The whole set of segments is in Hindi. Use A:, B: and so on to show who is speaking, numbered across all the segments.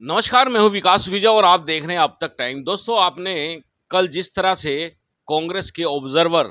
A: नमस्कार, मैं हूं विकास विजय और आप देख रहे हैं अब तक टाइम। दोस्तों, आपने कल जिस तरह से कांग्रेस के ऑब्जर्वर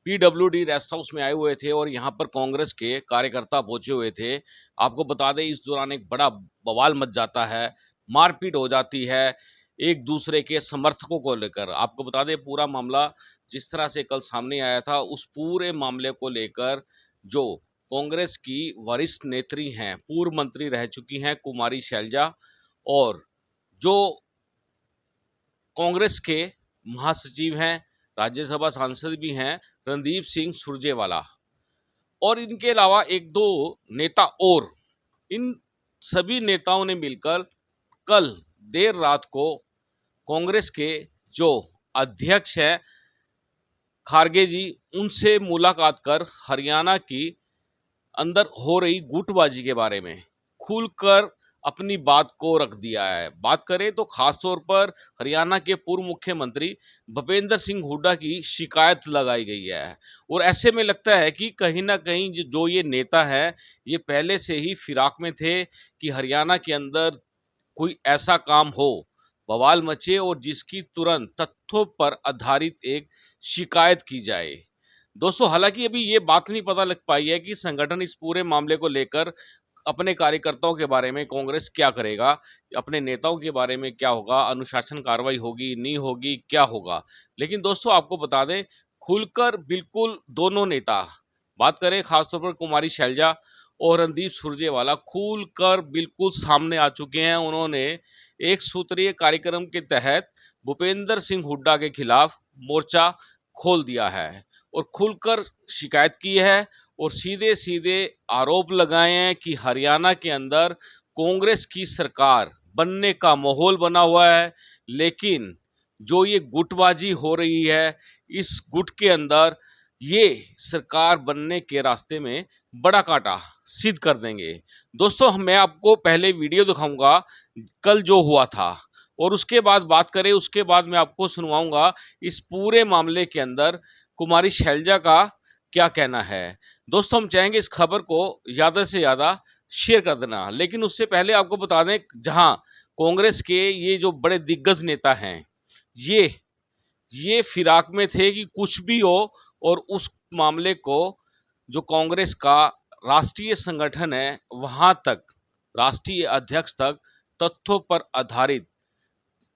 A: पीडब्ल्यूडी रेस्ट हाउस में आए हुए थे और यहां पर कांग्रेस के कार्यकर्ता पहुंचे हुए थे, आपको बता दें इस दौरान एक बड़ा बवाल मच जाता है, मारपीट हो जाती है एक दूसरे के समर्थकों को लेकर। आपको बता दें पूरा मामला जिस तरह से कल सामने आया था, उस पूरे मामले को लेकर जो कांग्रेस की वरिष्ठ नेत्री हैं, पूर्व मंत्री रह चुकी हैं कुमारी शैलजा, और जो कांग्रेस के महासचिव हैं, राज्यसभा सांसद भी हैं, रणदीप सिंह सुरजेवाला, और इनके अलावा एक दो नेता और, इन सभी नेताओं ने मिलकर कल देर रात को कांग्रेस के जो अध्यक्ष हैं खारगे जी, उनसे मुलाकात कर हरियाणा की अंदर हो रही गुटबाजी के बारे में खुलकर अपनी बात को रख दिया है। बात करें तो खासतौर पर हरियाणा के पूर्व मुख्यमंत्री भूपेंद्र सिंह हुड्डा की शिकायत लगाई गई है, और ऐसे में लगता है कि कहीं ना कहीं जो ये नेता है, ये पहले से ही फिराक में थे कि हरियाणा के अंदर कोई ऐसा काम हो, बवाल मचे और जिसकी तुरंत तथ्यों पर आधारित एक शिकायत की जाए। दोस्तों, हालांकि अभी ये बात नहीं पता लग पाई है कि संगठन इस पूरे मामले को लेकर अपने कार्यकर्ताओं के बारे में कांग्रेस क्या करेगा, अपने नेताओं के बारे में क्या होगा, अनुशासन कार्रवाई होगी नहीं होगी, क्या होगा। लेकिन दोस्तों, आपको बता दें खुलकर बिल्कुल दोनों नेता, बात करें खासतौर पर कुमारी शैलजा और रणदीप सुरजेवाला, खुलकर बिल्कुल सामने आ चुके हैं। उन्होंने एक सूत्रीय कार्यक्रम के तहत भूपेंद्र सिंह हुड्डा के खिलाफ मोर्चा खोल दिया है और खुलकर शिकायत की है, और सीधे सीधे आरोप लगाए हैं कि हरियाणा के अंदर कांग्रेस की सरकार बनने का माहौल बना हुआ है, लेकिन जो ये गुटबाजी हो रही है, इस गुट के अंदर ये सरकार बनने के रास्ते में बड़ा कांटा सिद्ध कर देंगे। दोस्तों, मैं आपको पहले वीडियो दिखाऊंगा कल जो हुआ था, और उसके बाद बात करें, उसके बाद मैं आपको सुनवाऊंगा इस पूरे मामले के अंदर कुमारी शैलजा का क्या कहना है। दोस्तों, हम चाहेंगे इस खबर को ज़्यादा से ज़्यादा शेयर कर देना, लेकिन उससे पहले आपको बता दें जहां कांग्रेस के ये जो बड़े दिग्गज नेता हैं, ये फिराक में थे कि कुछ भी हो, और उस मामले को जो कांग्रेस का राष्ट्रीय संगठन है वहां तक, राष्ट्रीय अध्यक्ष तक तथ्यों पर आधारित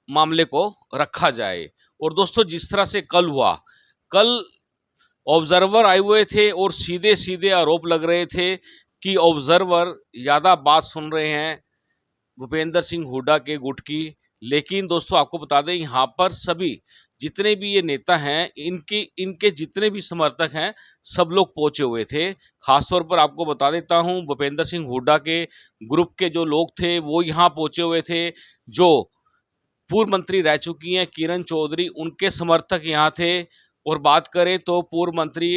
A: मामले को रखा जाए। और दोस्तों, जिस तरह से कल हुआ, कल ऑब्जर्वर आए हुए थे और सीधे सीधे आरोप लग रहे थे कि ऑब्जर्वर ज़्यादा बात सुन रहे हैं भूपेंद्र सिंह हुड्डा के गुट की। लेकिन दोस्तों, आपको बता दें यहाँ पर सभी जितने भी ये नेता हैं, इनके इनके जितने भी समर्थक हैं, सब लोग पहुंचे हुए थे। खासतौर पर आपको बता देता हूं, भूपेंद्र सिंह हुड्डा के ग्रुप के जो लोग थे वो यहाँ पहुंचे हुए थे। जो पूर्व मंत्री रह चुकी हैं किरण चौधरी, उनके समर्थक यहाँ थे। और बात करें तो पूर्व मंत्री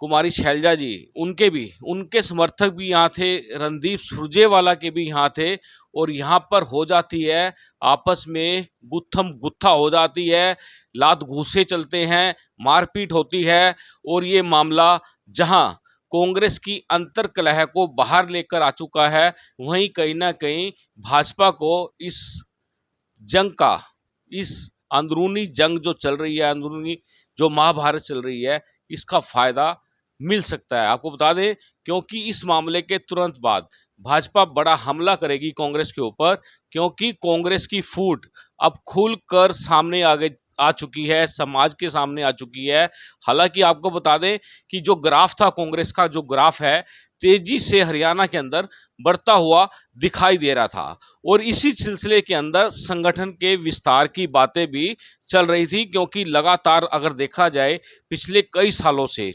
A: कुमारी शैलजा जी, उनके समर्थक भी यहाँ थे, रणदीप सुरजेवाला के भी यहाँ थे। और यहाँ पर हो जाती है आपस में गुत्थम गुत्था हो जाती है, लात घूंसे चलते हैं, मारपीट होती है, और ये मामला जहाँ कांग्रेस की अंतर कलह को बाहर लेकर आ चुका है, वहीं कहीं ना कहीं भाजपा को इस जंग का, इस अंदरूनी जंग जो चल रही है, अंदरूनी जो महाभारत चल रही है, इसका फायदा मिल सकता है। आपको बता दें, क्योंकि इस मामले के तुरंत बाद भाजपा बड़ा हमला करेगी कांग्रेस के ऊपर, क्योंकि कांग्रेस की फूट अब खुलकर सामने आ चुकी है, समाज के सामने आ चुकी है। हालांकि आपको बता दें कि जो ग्राफ था कांग्रेस का, जो ग्राफ है, तेजी से हरियाणा के अंदर बढ़ता हुआ दिखाई दे रहा था, और इसी सिलसिले के अंदर संगठन के विस्तार की बातें भी चल रही थी, क्योंकि लगातार अगर देखा जाए पिछले कई सालों से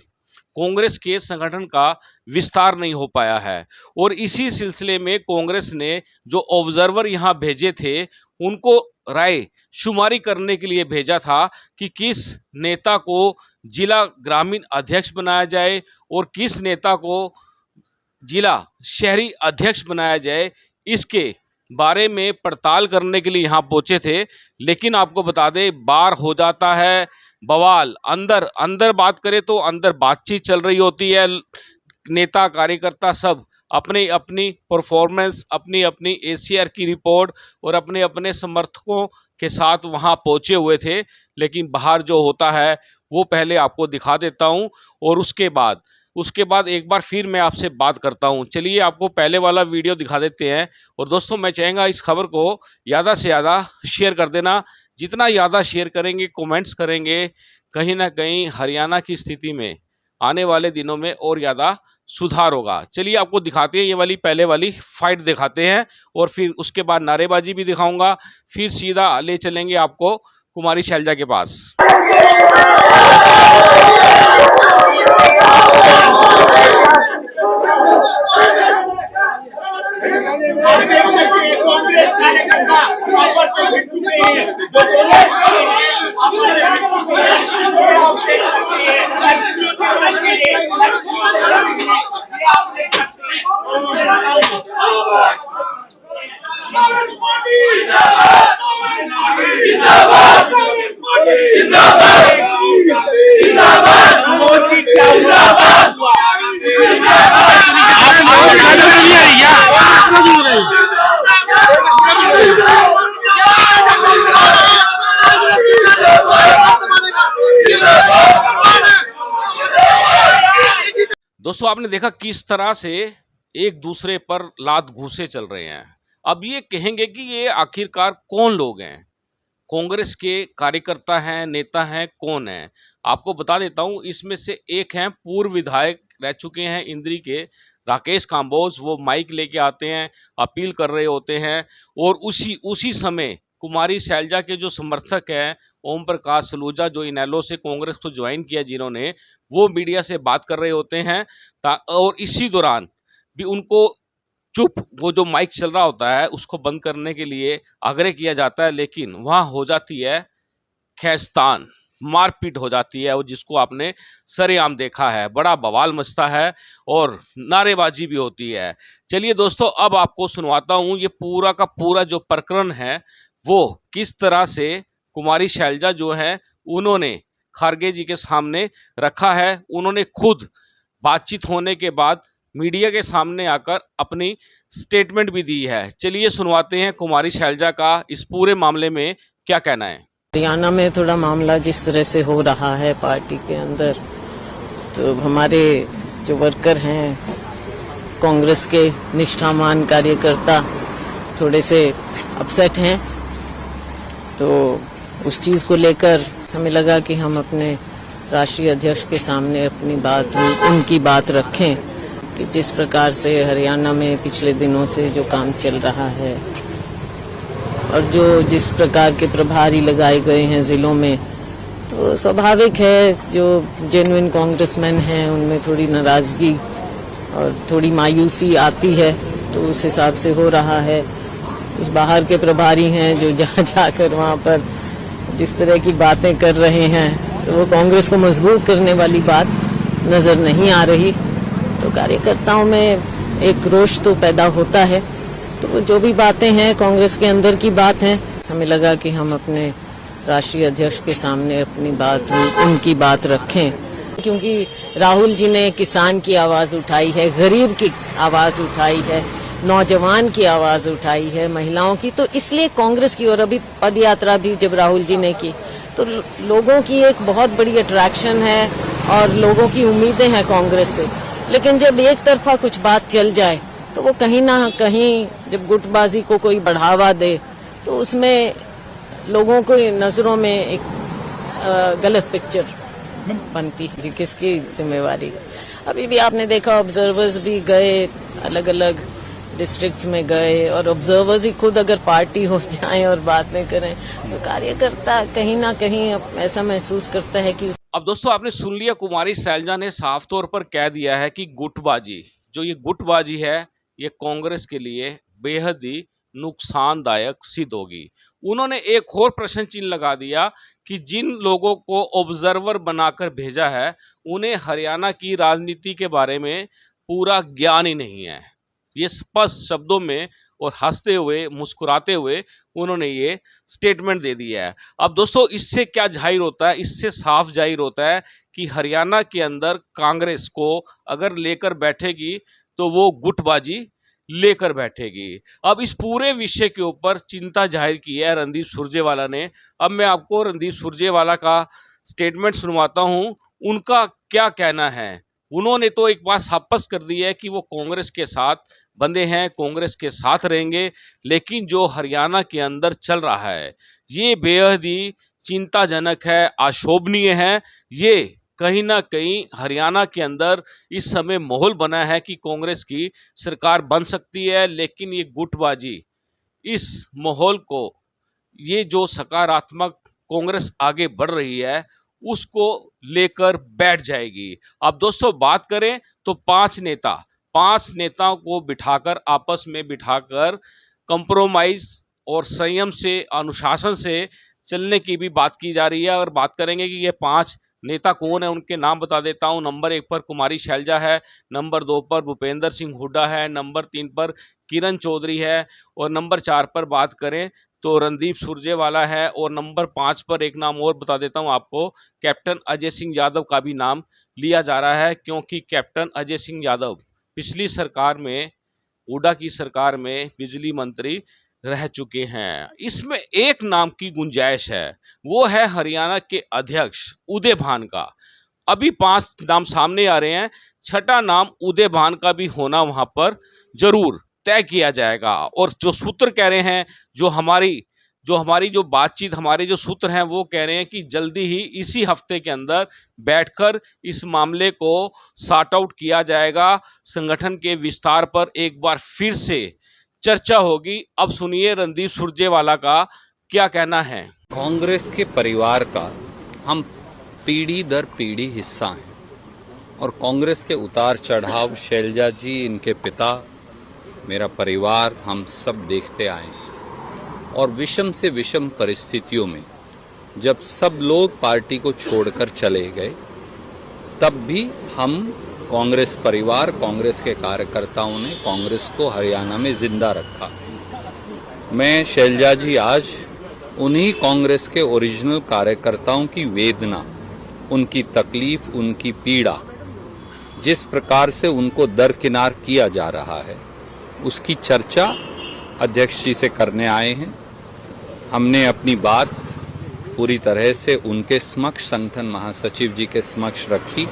A: कांग्रेस के संगठन का विस्तार नहीं हो पाया है। और इसी सिलसिले में कांग्रेस ने जो ऑब्जर्वर यहाँ भेजे थे, उनको राय शुमारी करने के लिए भेजा था कि किस नेता को जिला ग्रामीण अध्यक्ष बनाया जाए और किस नेता को जिला शहरी अध्यक्ष बनाया जाए। इसके बारे में पड़ताल करने के लिए यहाँ पहुंचे थे, लेकिन आपको बता दें बार हो जाता है बवाल। अंदर अंदर बात करें तो अंदर बातचीत चल रही होती है, नेता कार्यकर्ता सब अपनी अपनी परफॉर्मेंस, अपनी अपनी एसीआर की रिपोर्ट और अपने अपने समर्थकों के साथ वहां पहुंचे हुए थे। लेकिन बाहर जो होता है वो पहले आपको दिखा देता हूं और उसके बाद एक बार फिर मैं आपसे बात करता हूं। चलिए आपको पहले वाला वीडियो दिखा देते हैं। और दोस्तों, मैं चाहूँगा इस खबर को ज़्यादा से ज़्यादा शेयर कर देना। जितना ज़्यादा शेयर करेंगे, कमेंट्स करेंगे, कहीं ना कहीं हरियाणा की स्थिति में आने वाले दिनों में और ज़्यादा सुधार होगा। चलिए आपको दिखाते हैं, ये वाली पहले वाली फाइट दिखाते हैं और फिर उसके बाद नारेबाजी भी दिखाऊंगा। फिर सीधा ले चलेंगे आपको कुमारी शैलजा के पास। दोस्तों, आपने देखा किस तरह से एक दूसरे पर लात घूंसे चल रहे हैं। अब ये कहेंगे कि ये आखिरकार कौन लोग हैं, कांग्रेस के कार्यकर्ता हैं, नेता हैं, कौन है? आपको बता देता हूं, इसमें से एक हैं पूर्व विधायक रह चुके हैं इंद्री के, राकेश काम्बोज। वो माइक लेके आते हैं, अपील कर रहे होते हैं और उसी समय कुमारी शैलजा के जो समर्थक हैं, ओम प्रकाश सलूजा, जो इनेलो से कांग्रेस को ज्वाइन किया जिन्होंने, वो मीडिया से बात कर रहे होते हैं। और इसी दौरान भी उनको चुप, वो जो माइक चल रहा होता है उसको बंद करने के लिए आग्रह किया जाता है, लेकिन वहां हो जाती है खैस्तान, मारपीट हो जाती है, और जिसको आपने सरेआम देखा है। बड़ा बवाल मचता है और नारेबाजी भी होती है। चलिए दोस्तों, अब आपको सुनवाता हूं ये पूरा का पूरा जो प्रकरण है वो किस तरह से कुमारी शैलजा जो है उन्होंने खारगे जी के सामने रखा है। उन्होंने खुद बातचीत होने के बाद मीडिया के सामने आकर अपनी स्टेटमेंट भी दी है। चलिए सुनवाते हैं कुमारी शैलजा का इस पूरे मामले में क्या कहना है।
B: हरियाणा में थोड़ा मामला जिस तरह से हो रहा है पार्टी के अंदर, तो हमारे जो वर्कर हैं, कांग्रेस के निष्ठावान कार्यकर्ता थोड़े से अपसेट हैं। तो उस चीज़ को लेकर हमें लगा कि हम अपने राष्ट्रीय अध्यक्ष के सामने अपनी बात, उनकी बात रखें कि जिस प्रकार से हरियाणा में पिछले दिनों से जो काम चल रहा है और जो जिस प्रकार के प्रभारी लगाए गए हैं जिलों में, तो स्वाभाविक है जो जेन्युइन कांग्रेसमैन हैं उनमें थोड़ी नाराजगी और थोड़ी मायूसी आती है। तो उस हिसाब से हो रहा है। कुछ बाहर के प्रभारी हैं जो जाकर वहाँ पर जिस तरह की बातें कर रहे हैं, तो वो कांग्रेस को मजबूत करने वाली बात नजर नहीं आ रही। तो कार्यकर्ताओं में एक रोष तो पैदा होता है। तो जो भी बातें हैं कांग्रेस के अंदर की बात हैं, हमें लगा कि हम अपने राष्ट्रीय अध्यक्ष के सामने अपनी बात, उनकी बात रखें, क्योंकि राहुल जी ने किसान की आवाज उठाई है, गरीब की आवाज उठाई है, नौजवान की आवाज उठाई है, महिलाओं की। तो इसलिए कांग्रेस की, और अभी पद यात्रा भी जब राहुल जी ने की, तो लोगों की एक बहुत बड़ी अट्रैक्शन है और लोगों की उम्मीदें हैं कांग्रेस से। लेकिन जब एक तरफा कुछ बात चल जाए तो वो कहीं ना कहीं जब गुटबाजी को कोई बढ़ावा दे तो उसमें लोगों को नजरों में एक गलत पिक्चर बनती है। किसकी जिम्मेवारी? अभी भी आपने देखा, ऑब्जर्वर्स भी गए, अलग अलग डिस्ट्रिक्ट्स में गए, और ऑब्जर्वर्स ही खुद अगर पार्टी हो जाएं और बातें करें तो कार्यकर्ता कहीं ना कहीं ऐसा महसूस करता है कि
A: अब दोस्तों, आपने सुन लिया, कुमारी शैलजा ने साफ तौर पर कह दिया है कि गुटबाजी, जो ये गुटबाजी है, ये कांग्रेस के लिए बेहद ही नुकसानदायक सिद्ध होगी। उन्होंने एक और प्रश्न चिन्ह लगा दिया कि जिन लोगों को ऑब्जर्वर बनाकर भेजा है उन्हें हरियाणा की राजनीति के बारे में पूरा ज्ञान ही नहीं है। ये स्पष्ट शब्दों में और हंसते हुए, मुस्कुराते हुए उन्होंने ये स्टेटमेंट दे दिया है। अब दोस्तों, इससे क्या जाहिर होता है? इससे साफ जाहिर होता है कि हरियाणा के अंदर कांग्रेस को अगर लेकर बैठेगी तो वो गुटबाजी लेकर बैठेगी। अब इस पूरे विषय के ऊपर चिंता जाहिर की है रणदीप सुरजेवाला ने। अब मैं आपको रणदीप सुरजेवाला का स्टेटमेंट सुनवाता हूं, उनका क्या कहना है। उन्होंने तो एक बात साबित कर दी है कि वो कांग्रेस के साथ बंधे हैं, कांग्रेस के साथ रहेंगे, लेकिन जो हरियाणा के अंदर चल रहा है ये बेहद ही चिंताजनक है, अशोभनीय है। ये कहीं ना कहीं हरियाणा के अंदर इस समय माहौल बना है कि कांग्रेस की सरकार बन सकती है, लेकिन ये गुटबाजी इस माहौल को, ये जो सकारात्मक कांग्रेस आगे बढ़ रही है उसको लेकर बैठ जाएगी। अब दोस्तों बात करें तो पांच नेताओं को बिठाकर, आपस में बिठाकर कंप्रोमाइज और संयम से, अनुशासन से चलने की भी बात की जा रही है। और बात करेंगे कि ये पांच नेता कौन है, उनके नाम बता देता हूं। नंबर 1 पर कुमारी शैलजा है, नंबर 2 पर भूपेंद्र सिंह हुड्डा है, नंबर 3 पर किरण चौधरी है, और नंबर 4 पर बात करें तो रणदीप सुरजेवाला है, और नंबर 5 पर एक नाम और बता देता हूं आपको, कैप्टन अजय सिंह यादव का भी नाम लिया जा रहा है, क्योंकि कैप्टन अजय सिंह यादव पिछली सरकार में, हुड्डा की सरकार में बिजली मंत्री रह चुके हैं। इसमें एक नाम की गुंजाइश है, वो है हरियाणा के अध्यक्ष उदय भान का। अभी 5 नाम सामने आ रहे हैं, छठा नाम उदय भान का भी होना वहां पर जरूर तय किया जाएगा। और जो सूत्र कह रहे हैं, जो हमारी जो बातचीत, हमारे जो सूत्र हैं वो कह रहे हैं कि जल्दी ही इसी हफ्ते के अंदर बैठकर इस मामले को सॉर्ट आउट किया जाएगा। संगठन के विस्तार पर एक बार फिर से चर्चा होगी। अब सुनिए रणदीप सुरजेवाला का क्या कहना है।
C: कांग्रेस के परिवार का हम पीढ़ी दर पीढ़ी हिस्सा हैं और कांग्रेस के उतार चढ़ाव, शैलजा जी, इनके पिता, मेरा परिवार, हम सब देखते आए हैं। और विषम से विषम परिस्थितियों में जब सब लोग पार्टी को छोड़कर चले गए, तब भी हम कांग्रेस परिवार, कांग्रेस के कार्यकर्ताओं ने कांग्रेस को हरियाणा में जिंदा रखा। मैं, शैलजा जी, आज उन्हीं कांग्रेस के ओरिजिनल कार्यकर्ताओं की वेदना, उनकी तकलीफ, उनकी पीड़ा, जिस प्रकार से उनको दरकिनार किया जा रहा है, उसकी चर्चा अध्यक्ष जी से करने आए हैं। हमने अपनी बात पूरी तरह से उनके समक्ष, संगठन महासचिव जी के समक्ष रखी।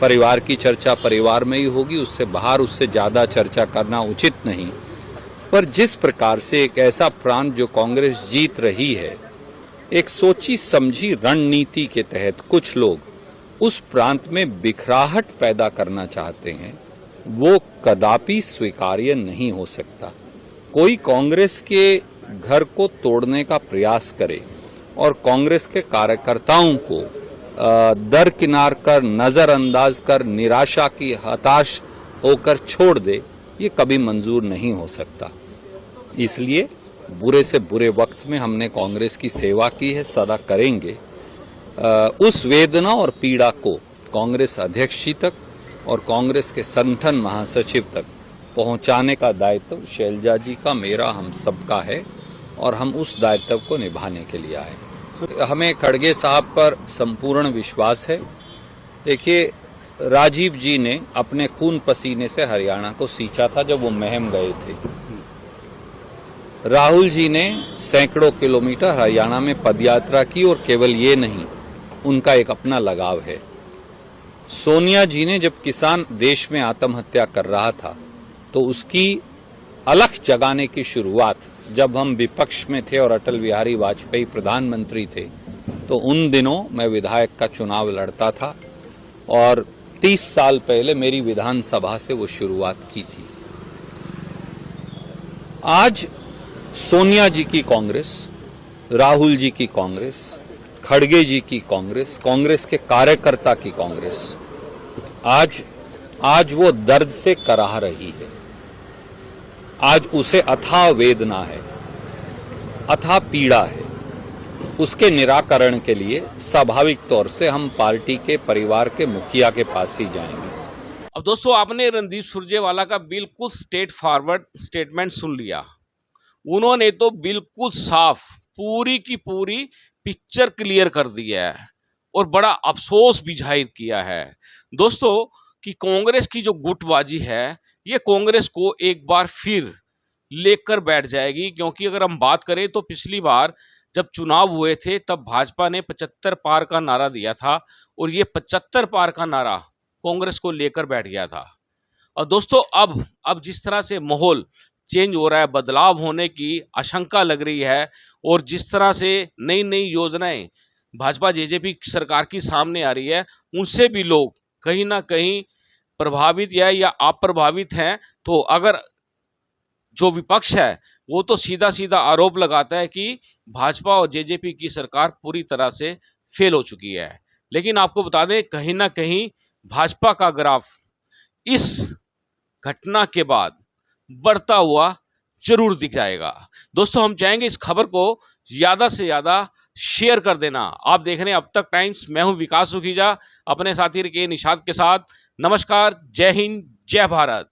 C: परिवार की चर्चा परिवार में ही होगी, उससे बाहर उससे ज्यादा चर्चा करना उचित नहीं। पर जिस प्रकार से एक ऐसा प्रांत जो कांग्रेस जीत रही है, एक सोची समझी रणनीति के तहत कुछ लोग उस प्रांत में बिखराहट पैदा करना चाहते हैं, वो कदापि स्वीकार्य नहीं हो सकता। कोई कांग्रेस के घर को तोड़ने का प्रयास करे और कांग्रेस के कार्यकर्ताओं को दरकिनार कर, नजरअंदाज कर, निराशा की हताश होकर छोड़ दे, ये कभी मंजूर नहीं हो सकता। इसलिए बुरे से बुरे वक्त में हमने कांग्रेस की सेवा की है, सदा करेंगे। उस वेदना और पीड़ा को कांग्रेस अध्यक्ष जी तक और कांग्रेस के संगठन महासचिव तक पहुंचाने का दायित्व शैलजा जी का, मेरा, हम सबका है और हम उस दायित्व को निभाने के लिए आए। हमें खड़गे साहब पर संपूर्ण विश्वास है। देखिए, राजीव जी ने अपने खून पसीने से हरियाणा को सींचा था जब वो महम गए थे। राहुल जी ने सैकड़ों किलोमीटर हरियाणा में पदयात्रा की और केवल ये नहीं, उनका एक अपना लगाव है। सोनिया जी ने जब किसान देश में आत्महत्या कर रहा था तो उसकी अलख जगाने की शुरुआत जब हम विपक्ष में थे और अटल बिहारी वाजपेयी प्रधानमंत्री थे, तो उन दिनों मैं विधायक का चुनाव लड़ता था और 30 साल पहले मेरी विधानसभा से वो शुरुआत की थी। आज सोनिया जी की कांग्रेस, राहुल जी की कांग्रेस, खड़गे जी की कांग्रेस, कांग्रेस के कार्यकर्ता की कांग्रेस, आज वो दर्द से कराह रही है। आज उसे अथाह वेदना है, अथाह पीड़ा है। उसके निराकरण के लिए स्वाभाविक तौर से हम पार्टी के, परिवार के मुखिया के पास ही जाएंगे।
A: अब दोस्तों, आपने रणदीप सुरजेवाला का बिल्कुल स्ट्रेट फॉरवर्ड स्टेटमेंट सुन लिया। उन्होंने तो बिल्कुल साफ पूरी की पूरी पिक्चर क्लियर कर दी है और बड़ा अफसोस भी जाहिर किया है दोस्तों कि कांग्रेस की जो गुटबाजी है ये कांग्रेस को एक बार फिर लेकर बैठ जाएगी, क्योंकि अगर हम बात करें तो पिछली बार जब चुनाव हुए थे तब भाजपा ने 75 पार का नारा दिया था और ये 75 पार का नारा कांग्रेस को लेकर बैठ गया था। और दोस्तों अब जिस तरह से माहौल चेंज हो रहा है, बदलाव होने की आशंका लग रही है और जिस तरह से नई नई योजनाएं भाजपा जेजेपी सरकार की सामने आ रही है, उनसे भी लोग कहीं ना कहीं प्रभावित या अप्रभावित हैं। तो अगर जो विपक्ष है वो तो सीधा सीधा आरोप लगाता है कि भाजपा और जेजेपी की सरकार पूरी तरह से फेल हो चुकी है, लेकिन आपको बता दें कहीं ना कहीं भाजपा का ग्राफ इस घटना के बाद बढ़ता हुआ जरूर दिख जाएगा। दोस्तों हम चाहेंगे इस खबर को ज्यादा से ज्यादा शेयर कर देना। आप देख रहे हैं अब तक टाइम्स, मैं हूं विकास सुखीजा अपने साथी के निशाद के साथ। नमस्कार, जय हिंद, जय भारत।